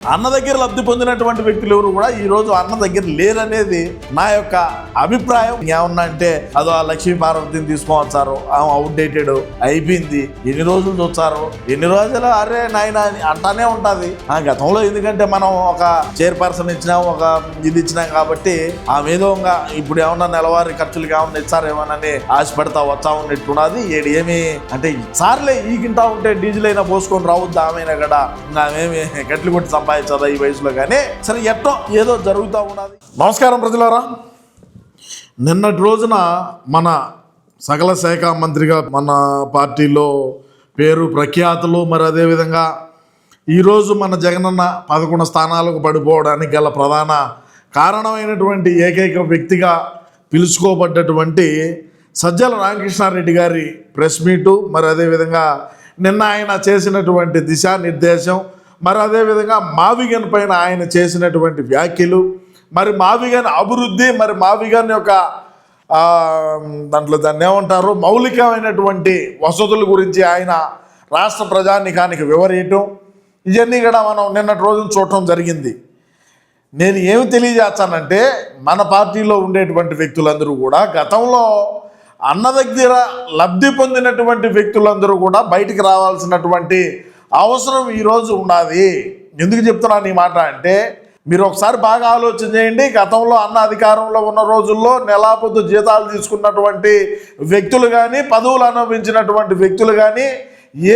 అన్న దగ్గర లబ్ధి పొందినటువంటి వ్యక్తులు ఎవరు కూడా ఈ రోజు అన్న దగ్గర లేరనేది నా యొక్క అభిప్రాయం. ఏమన్నా అంటే అదో ఆ లక్ష్మీ పార్వతిని తీసుకొచ్చారు, ఆమె అవుట్డేటెడ్ అయిపోయింది, ఎన్ని రోజులు చూస్తారు, ఎన్ని రోజులు అరే నాయన అంటానే ఉంటది. ఆ గతంలో ఎందుకంటే మనం ఒక చైర్పర్సన్ ఇచ్చినాం, ఒక ఇది ఇచ్చినాం కాబట్టి ఆమె ఏదో ఇప్పుడు ఏమన్నా నెలవారీ ఖర్చులకి ఏమన్నా ఇచ్చారేమోనని ఆశపడతా వచ్చా ఉన్నట్టున్నది. ఏమి అంటే సార్లే ఈగింటా ఉంటే డీజిల్ అయినా పోసుకొని రావద్దు ఆమెనా కదా, ఆమెమి గట్లు కొట్టి సంపాదించదా ఈ వయసులో. కానీ సరే ఎట్టో ఏదో జరుగుతూ ఉన్నది. నమస్కారం ప్రజలారా, నిన్నటి రోజున మన సకల శాఖ మంత్రిగా మన పార్టీలో పేరు ప్రఖ్యాతులు, మరి అదేవిధంగా ఈరోజు మన జగనన్న 11 స్థానాలకు పడిపోవడానికి గల ప్రధాన కారణమైనటువంటి ఏకైక వ్యక్తిగా పిలుచుకోబడ్డటువంటి సజ్జల రామకృష్ణారెడ్డి గారి ప్రెస్ మీటు, మరి అదేవిధంగా నిన్న ఆయన చేసినటువంటి దిశానిర్దేశం, మరి అదేవిధంగా మావిగన్ పైన ఆయన చేసినటువంటి వ్యాఖ్యలు, మరి మావిగన్ అభివృద్ధి, మరి మావిగన్ యొక్క దాన్ని ఏమంటారు మౌలికమైనటువంటి వసతుల గురించి ఆయన రాష్ట్ర ప్రజానీకానికి వివరించడం, ఇవన్నీ కూడా మనం నిన్నటి రోజున చూడటం జరిగింది. నేను ఏమి తెలియజేస్తానంటే మన పార్టీలో ఉండేటువంటి వ్యక్తులందరూ కూడా గతంలో అన్న దగ్గర లబ్ధి పొందినటువంటి వ్యక్తులందరూ కూడా బయటికి రావాల్సినటువంటి అవసరం ఈరోజు ఉన్నది. ఎందుకు చెప్తున్నాను ఈ మాట అంటే, మీరు ఒకసారి బాగా ఆలోచన చేయండి. గతంలో అన్న అధికారంలో ఉన్న రోజుల్లో నెలాపొద్దు జీతాలు తీసుకున్నటువంటి వ్యక్తులు కానీ, పదవులు అనుభవించినటువంటి వ్యక్తులు కానీ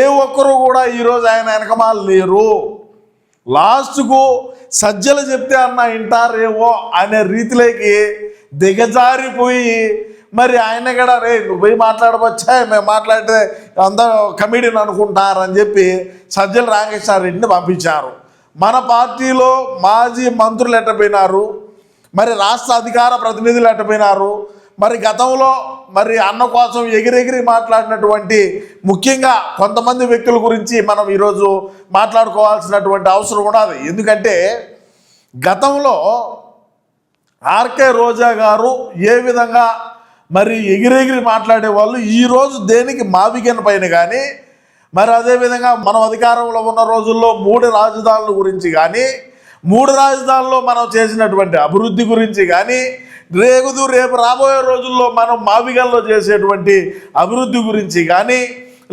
ఏ ఒక్కరు కూడా ఈరోజు ఆయన వెనకమాల లేరు. లాస్ట్కు సజ్జలు చెప్తే అన్న వింటారేమో అనే రీతిలోకి దిగజారిపోయి, మరి ఆయన కూడా రే నువ్వు పోయి మాట్లాడవచ్చా, మేము మాట్లాడితే అందరూ కమిడీని అనుకుంటారని చెప్పి సజ్జల రామకృష్ణారెడ్డిని పంపించారు. మన పార్టీలో మాజీ మంత్రులు ఎట్టపోయినారు, మరి రాష్ట్ర అధికార ప్రతినిధులు ఎట్టపోయినారు, మరి గతంలో మరి అన్న కోసం ఎగిరెగిరి మాట్లాడినటువంటి ముఖ్యంగా కొంతమంది వ్యక్తుల గురించి మనం ఈరోజు మాట్లాడుకోవాల్సినటువంటి అవసరం ఉన్నది. ఎందుకంటే గతంలో ఆర్కే రోజా గారు ఏ విధంగా మరి ఎగిరెగిరి మాట్లాడేవాళ్ళు, ఈరోజు దేనికి మావిగన్ పైన కానీ, మరి అదేవిధంగా మనం అధికారంలో ఉన్న రోజుల్లో 3 రాజధానుల గురించి కానీ, 3 రాజధానుల్లో మనం చేసినటువంటి అభివృద్ధి గురించి కానీ, రేపు రాబోయే రోజుల్లో మనం మావిగన్లో చేసేటువంటి అభివృద్ధి గురించి కానీ,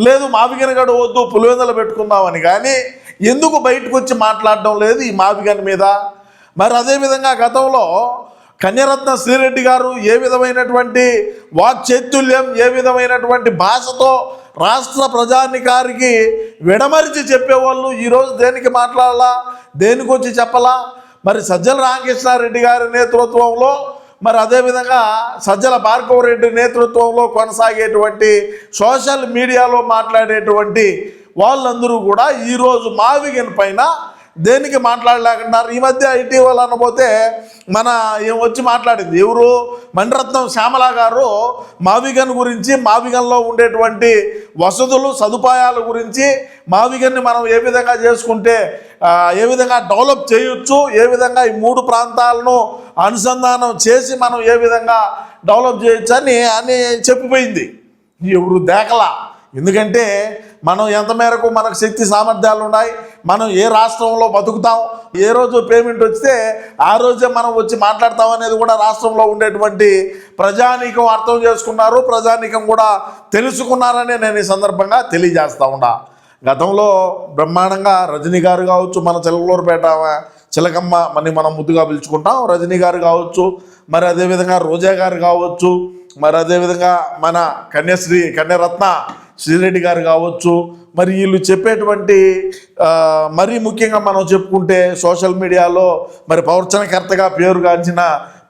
లేదు మావిగన్ గడు వద్దు పులివెందులు పెట్టుకుందామని కానీ ఎందుకు బయటకు వచ్చి మాట్లాడడం లేదు ఈ మావిగన్ మీద. మరి అదేవిధంగా గతంలో కన్యరత్న శ్రీరెడ్డి గారు ఏ విధమైనటువంటి వాక్చాతుల్యం, ఏ విధమైనటువంటి భాషతో రాష్ట్ర ప్రజానికారికి విడమరిచి చెప్పేవాళ్ళు, ఈరోజు దేనికి మాట్లాడాలా, దేనికి వచ్చి చెప్పలా. మరి సజ్జల రామకృష్ణారెడ్డి గారి నేతృత్వంలో, మరి అదేవిధంగా సజ్జల భార్గవరెడ్డి నేతృత్వంలో కొనసాగేటువంటి సోషల్ మీడియాలో మాట్లాడేటువంటి వాళ్ళందరూ కూడా ఈరోజు మావిగన్ పైన దేనికి మాట్లాడలేకున్నారు. ఈ మధ్య ఇటీవల అనబోతే మన ఏం వచ్చి మాట్లాడింది ఎవరు, మణిరత్నం శ్యామల గారు మావిగన్ గురించి, మావిగన్లో ఉండేటువంటి వసతులు సదుపాయాల గురించి, మావిగన్ని మనం ఏ విధంగా చేసుకుంటే ఏ విధంగా డెవలప్ చేయొచ్చు, ఏ విధంగా ఈ 3 ప్రాంతాలను అనుసంధానం చేసి మనం ఏ విధంగా డెవలప్ చేయొచ్చు అని చెప్పిపోయింది. ఎవరు దేకలా. ఎందుకంటే మనం ఎంత మేరకు మనకు శక్తి సామర్థ్యాలు ఉన్నాయి, మనం ఏ రాష్ట్రంలో బతుకుతాం, ఏ రోజు పేమెంట్ వస్తే ఆ రోజే మనం వచ్చి మాట్లాడతాం అనేది కూడా రాష్ట్రంలో ఉండేటువంటి ప్రజానీకం అర్థం చేసుకున్నారు, ప్రజానీకం కూడా తెలుసుకున్నారని నేను ఈ సందర్భంగా తెలియజేస్తా ఉన్నా. గతంలో బ్రహ్మాండంగా రజనీ గారు కావచ్చు, మన చిలకలూరుపేట చిలకమ్మ మనం ముద్దుగా పిలుచుకుంటాం, రజనీ గారు కావచ్చు, మరి అదేవిధంగా రోజా గారు కావచ్చు, మరి అదేవిధంగా మన కన్యరత్న శ్రీరెడ్డి గారు కావచ్చు, మరి వీళ్ళు చెప్పేటువంటి మరీ ముఖ్యంగా మనం చెప్పుకుంటే సోషల్ మీడియాలో మరి ప్రవచనకర్తగా పేరుగాంచిన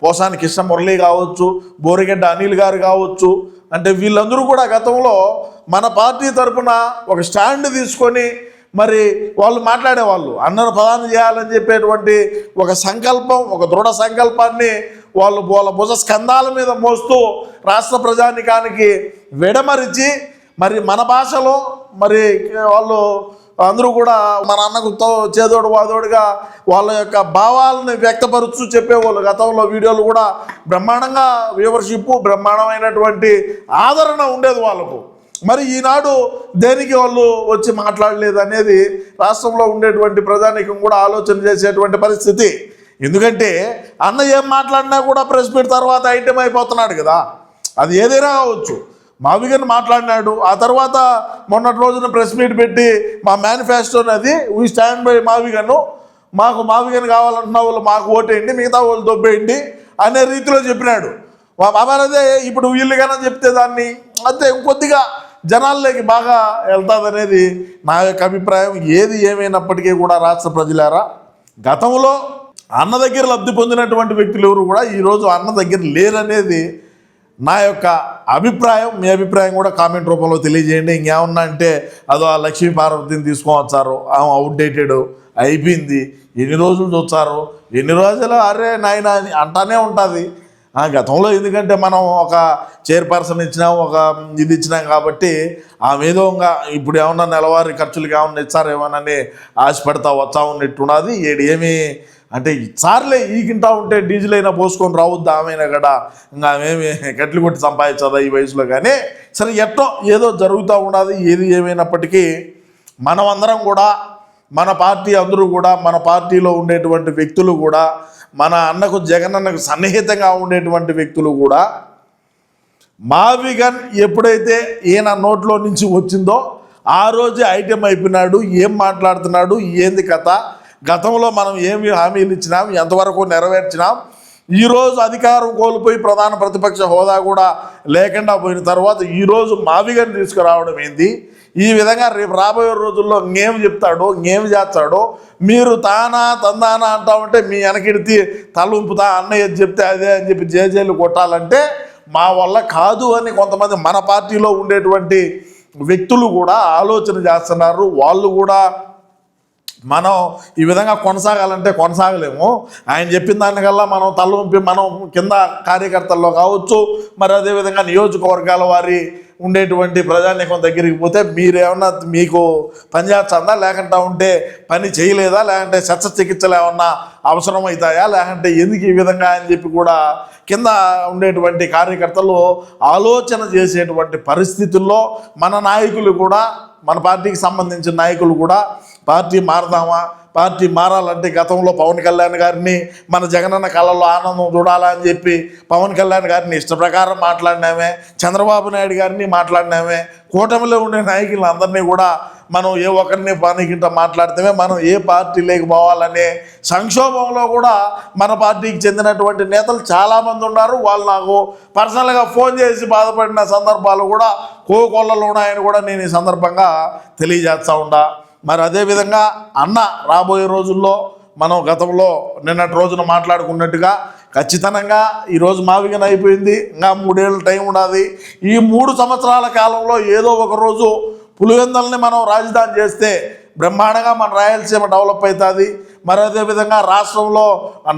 పోసాని కృష్ణమురళి కావచ్చు, బోరిగడ్డ అనిల్ గారు కావచ్చు, అంటే వీళ్ళందరూ కూడా గతంలో మన పార్టీ తరఫున ఒక స్టాండ్ తీసుకొని మరి వాళ్ళు మాట్లాడేవాళ్ళు, అన్నను ప్రధానం చేయాలని చెప్పేటువంటి ఒక సంకల్పం, ఒక దృఢ సంకల్పాన్ని వాళ్ళ భుజ స్కంధాల మీద మోస్తూ రాష్ట్ర ప్రజానికానికి విడమరిచి మరి మన భాషలో మరి వాళ్ళు అందరూ కూడా మన అన్నకు చేదోడు వాదోడుగా వాళ్ళ యొక్క భావాలను వ్యక్తపరుస్తూ చెప్పేవాళ్ళు. గతంలో వీడియోలు కూడా బ్రహ్మాండంగా వ్యూవర్షిప్, బ్రహ్మాండమైనటువంటి ఆదరణ ఉండేది వాళ్ళకు. మరి ఈనాడు దేనికి వాళ్ళు వచ్చి మాట్లాడలేదు అనేది రాష్ట్రంలో ఉండేటువంటి ప్రజానీకం కూడా ఆలోచన చేసేటువంటి పరిస్థితి. ఎందుకంటే అన్న ఏం మాట్లాడినా కూడా ప్రెస్ మీట్ తర్వాత ఐటెం అయిపోతున్నాడు కదా. అది ఏదైనా కావచ్చు. మావిగన్ మాట్లాడినాడు, ఆ తర్వాత మొన్నటి రోజున ప్రెస్ మీట్ పెట్టి మా మేనిఫెస్టోని అది వీ స్టాండ్ బై మావిగన్, మాకు మావిగన్ కావాలంటున్న వాళ్ళు మాకు ఓటేయండి, మిగతా వాళ్ళు దొబ్బేయండి అనే రీతిలో చెప్పినాడు. అదే ఇప్పుడు వీళ్ళుగానే చెప్తే దాన్ని అంతే ఇంకొద్దిగా జనాల్లోకి బాగా వెళ్తాదనేది నా యొక్క అభిప్రాయం. ఏది ఏమైనప్పటికీ కూడా రాష్ట్ర ప్రజలారా, గతంలో అన్న దగ్గర లబ్ధి పొందినటువంటి వ్యక్తులు ఎవరు కూడా ఈరోజు అన్న దగ్గర లేరనేది నా యొక్క అభిప్రాయం. మీ అభిప్రాయం కూడా కామెంట్ రూపంలో తెలియజేయండి. ఇంకేమన్నా అంటే అదో ఆ లక్ష్మీ పార్వతిని తీసుకొని వచ్చారు, ఆమె అవుట్డేటెడ్ అయిపోయింది, ఎన్ని రోజులు చూస్తారు, ఎన్ని రోజులు అరే నాయన అని అంటానే ఉంటుంది. గతంలో ఎందుకంటే మనం ఒక చైర్పర్సన్ ఇచ్చినాం, ఒక ఇది ఇచ్చినాం కాబట్టి ఆమె ఏదో ఇప్పుడు ఏమన్నా నెలవారీ ఖర్చులకి ఏమన్నా ఇచ్చారేమోనని ఆశపడతా వచ్చా ఉన్నట్టున్నది. ఏమి అంటే ఇచ్చారులే, ఈకింటా ఉంటే డీజిల్ అయినా పోసుకొని రావద్దు ఆమెనా కదా, ఇంకా ఆమెమి కట్లు కొట్టి సంపాదించదా ఈ వయసులో. కానీ సరే ఎట్టో ఏదో జరుగుతూ ఉన్నది. ఏది ఏమైనప్పటికీ మనమందరం కూడా, మన పార్టీ అందరూ కూడా, మన పార్టీలో ఉండేటువంటి వ్యక్తులు కూడా, మన అన్నకు జగన్ అన్నకు సన్నిహితంగా ఉండేటువంటి వ్యక్తులు కూడా మావిగన్ ఎప్పుడైతే ఈయన నోట్లో నుంచి వచ్చిందో ఆ రోజే ఐటెం అయిపోయినాడు. ఏం మాట్లాడుతున్నాడు, ఏంది కథ, గతంలో మనం ఏమి హామీలు ఇచ్చినాం, ఎంతవరకు నెరవేర్చినాం, ఈరోజు అధికారం కోల్పోయి ప్రధాన ప్రతిపక్ష హోదా కూడా లేకుండా పోయిన తర్వాత ఈరోజు మావిగన్ తీసుకురావడం ఏంది, ఈ విధంగా రేపు రాబోయే రోజుల్లో ఇంకేం చెప్తాడో ఇంకేం చేస్తాడో మీరు తానా తందానా అంటా ఉంటే మీ వెనకిడితి తలుంపుతా అన్నయ్య చెప్తే అదే అని చెప్పి జేజేలు కొట్టాలంటే మా వల్ల కాదు అని కొంతమంది మన పార్టీలో ఉండేటువంటి వ్యక్తులు కూడా ఆలోచన చేస్తున్నారు. వాళ్ళు కూడా మనం ఈ విధంగా కొనసాగాలంటే కొనసాగలేము. ఆయన చెప్పిన దానికల్లా మనం తలవంపి మనం కింద కార్యకర్తల్లో కావచ్చు, మరి అదేవిధంగా నియోజకవర్గాల వారి ఉండేటువంటి ప్రజానీకం దగ్గరికి పోతే మీరేమన్నా మీకు పని చేస్తుందా, లేకుంటా ఉంటే పని చేయలేదా, లేకంటే శస్త్రచికిత్సలు ఏమన్నా అవసరం అవుతాయా, లేకంటే ఎందుకు ఈ విధంగా అని చెప్పి కూడా కింద ఉండేటువంటి కార్యకర్తలు ఆలోచన చేసేటువంటి పరిస్థితుల్లో మన నాయకులు కూడా, మన పార్టీకి సంబంధించిన నాయకులు కూడా పార్టీ మారదామా, పార్టీ మారాలంటే గతంలో పవన్ కళ్యాణ్ గారిని మన జగనన్న కళల్లో ఆనందం చూడాలని చెప్పి పవన్ కళ్యాణ్ గారిని ఇష్ట ప్రకారం మాట్లాడినామే, చంద్రబాబు నాయుడు గారిని మాట్లాడినామే, కూటమిలో ఉండే నాయకులు అందరినీ కూడా మనం ఏ ఒక్కరిని పానికింట మాట్లాడితే మనం ఏ పార్టీలోకి పోవాలనే సంక్షోభంలో కూడా మన పార్టీకి చెందినటువంటి నేతలు చాలామంది ఉన్నారు. వాళ్ళు నాకు పర్సనల్గా ఫోన్ చేసి బాధపడిన సందర్భాలు కూడా కోకొల్లలో ఉన్నాయని కూడా నేను ఈ సందర్భంగా తెలియజేస్తూ ఉంటా. మరి అదేవిధంగా అన్న రాబోయే రోజుల్లో మనం గతంలో నిన్నటి రోజున మాట్లాడుకున్నట్టుగా ఖచ్చితంగా ఈరోజు మావిగన్ అయిపోయింది, ఇంకా 3 ఏళ్ళ టైం ఉన్నది. ఈ 3 సంవత్సరాల కాలంలో ఏదో ఒక రోజు పులివెందులని మనం రాజధాని చేస్తే బ్రహ్మాండంగా మన రాయలసీమ డెవలప్ అవుతుంది. మరి అదేవిధంగా రాష్ట్రంలో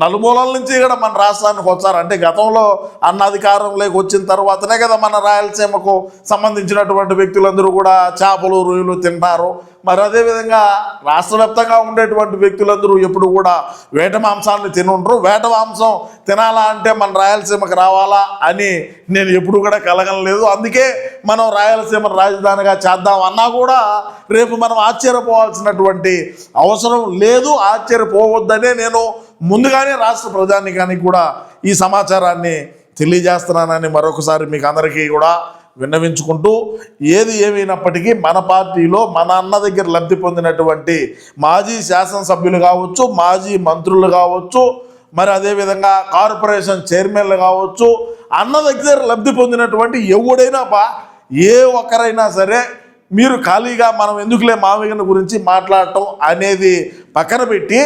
నలుమూలల నుంచి కూడా మన రాష్ట్రానికి వచ్చారు. అంటే గతంలో అన్న అధికారంలోకి వచ్చిన తర్వాతనే కదా మన రాయలసీమకు సంబంధించినటువంటి వ్యక్తులందరూ కూడా చేపలు రొయ్యలు తింటారు. మరి అదేవిధంగా రాష్ట్ర వ్యాప్తంగా ఉండేటువంటి వ్యక్తులందరూ ఎప్పుడు కూడా వేట మాంసాన్ని తినుంటారు. వేట మాంసం తినాలా అంటే మన రాయలసీమకు రావాలా అని నేను ఎప్పుడు కూడా కలగలేదు. అందుకే మనం రాయలసీమ రాజధానిగా చేద్దాం అన్నా కూడా రేపు మనం ఆశ్చర్యపోవాల్సినటువంటి అవసరం లేదు. ఆశ్చర్యపోవద్దనే నేను ముందుగానే రాష్ట్ర ప్రజానీకానికి కూడా ఈ సమాచారాన్ని తెలియజేస్తున్నానని మరొకసారి మీకు అందరికీ కూడా విన్నవించుకుంటూ, ఏది ఏమైనప్పటికీ మన పార్టీలో మన అన్న దగ్గర లబ్ధి పొందినటువంటి మాజీ శాసనసభ్యులు కావచ్చు, మాజీ మంత్రులు కావచ్చు, మరి అదేవిధంగా కార్పొరేషన్ చైర్మన్లు కావచ్చు, అన్న దగ్గర లబ్ధి పొందినటువంటి ఎవడైనా ఏ ఒక్కరైనా సరే మీరు ఖాళీగా మనం ఎందుకులే మావిగన్ గురించి మాట్లాడటం అనేది పక్కన పెట్టి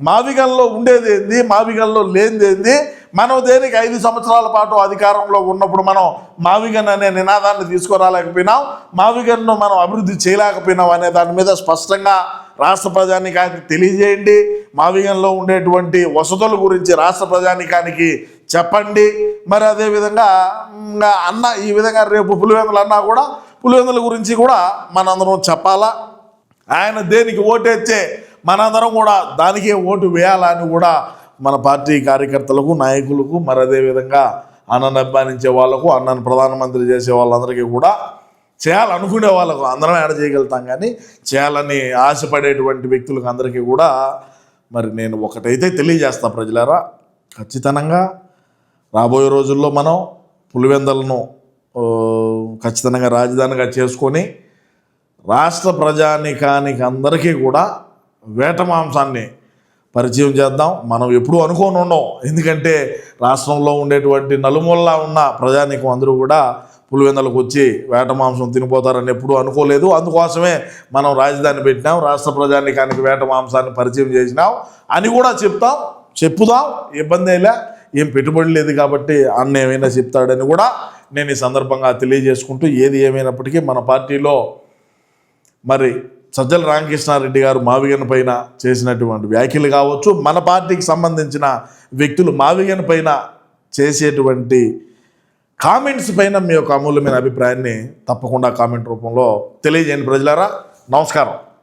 మావిగన్లో ఉండేది ఏంది, మావిగన్లో లేనిది ఏంది, మనం దేనికి 5 సంవత్సరాల పాటు అధికారంలో ఉన్నప్పుడు మనం మావిగన్ అనే నినాదాన్ని తీసుకురాలేకపోయినాం, మావిగన్ను మనం అభివృద్ధి చేయలేకపోయినాం అనే దాని మీద స్పష్టంగా రాష్ట్ర ప్రజానీకానికి తెలియజేయండి. మావిగన్లో ఉండేటువంటి వసతుల గురించి రాష్ట్ర ప్రజానీకానికి చెప్పండి. మరి అదేవిధంగా అన్న ఈ విధంగా రేపు పులివెందులు అన్నా కూడా పులివెందుల గురించి కూడా మనందరం చెప్పాలా. ఆయన దేనికి ఓటేచ్చే మనందరం కూడా దానికే ఓటు వేయాలని కూడా మన పార్టీ కార్యకర్తలకు, నాయకులకు, మరి అదేవిధంగా అన్నను అభిమానించే వాళ్లకు, అన్నను ప్రధానమంత్రి చేసే వాళ్ళందరికీ కూడా చేయాలనుకునే వాళ్ళకు అందరం యాడ్ చేయగలుగుతాం, కానీ చేయాలని ఆశపడేటువంటి వ్యక్తులకు అందరికీ కూడా మరి నేను ఒకటైతే తెలియజేస్తా ప్రజలారా, ఖచ్చితంగా రాబోయే రోజుల్లో మనం పులివెందలను ఖచ్చితంగా రాజధానిగా చేసుకొని రాష్ట్ర ప్రజానీకానికి అందరికీ కూడా వేట మాంసాన్ని పరిచయం చేద్దాం. మనం ఎప్పుడూ అనుకోని ఉన్నాం, ఎందుకంటే రాష్ట్రంలో ఉండేటువంటి నలుమూలలా ఉన్న ప్రజానీకం అందరూ కూడా పులివెందలకు వచ్చి వేట మాంసం తినిపోతారని ఎప్పుడూ అనుకోలేదు. అందుకోసమే మనం రాజధాని పెట్టినాం, రాష్ట్ర ప్రజానీకానికి వేట మాంసాన్ని పరిచయం చేసినాం అని కూడా చెప్పుదాం. ఇబ్బంది అయినా ఏం పెట్టుబడి లేదు కాబట్టి అన్న ఏమైనా చెప్తాడని కూడా నేను ఈ సందర్భంగా తెలియజేసుకుంటూ, ఏది ఏమైనప్పటికీ మన పార్టీలో మరి సజ్జల రామకృష్ణారెడ్డి గారు మావిగన్ పైన చేసినటువంటి వ్యాఖ్యలు కావచ్చు, మన పార్టీకి సంబంధించిన వ్యక్తులు మావిగన్ పైన చేసేటువంటి కామెంట్స్ పైన మీ యొక్క అమూల్యమైన అభిప్రాయాన్ని తప్పకుండా కామెంట్ రూపంలో తెలియజేయండి ప్రజలారా. నమస్కారం.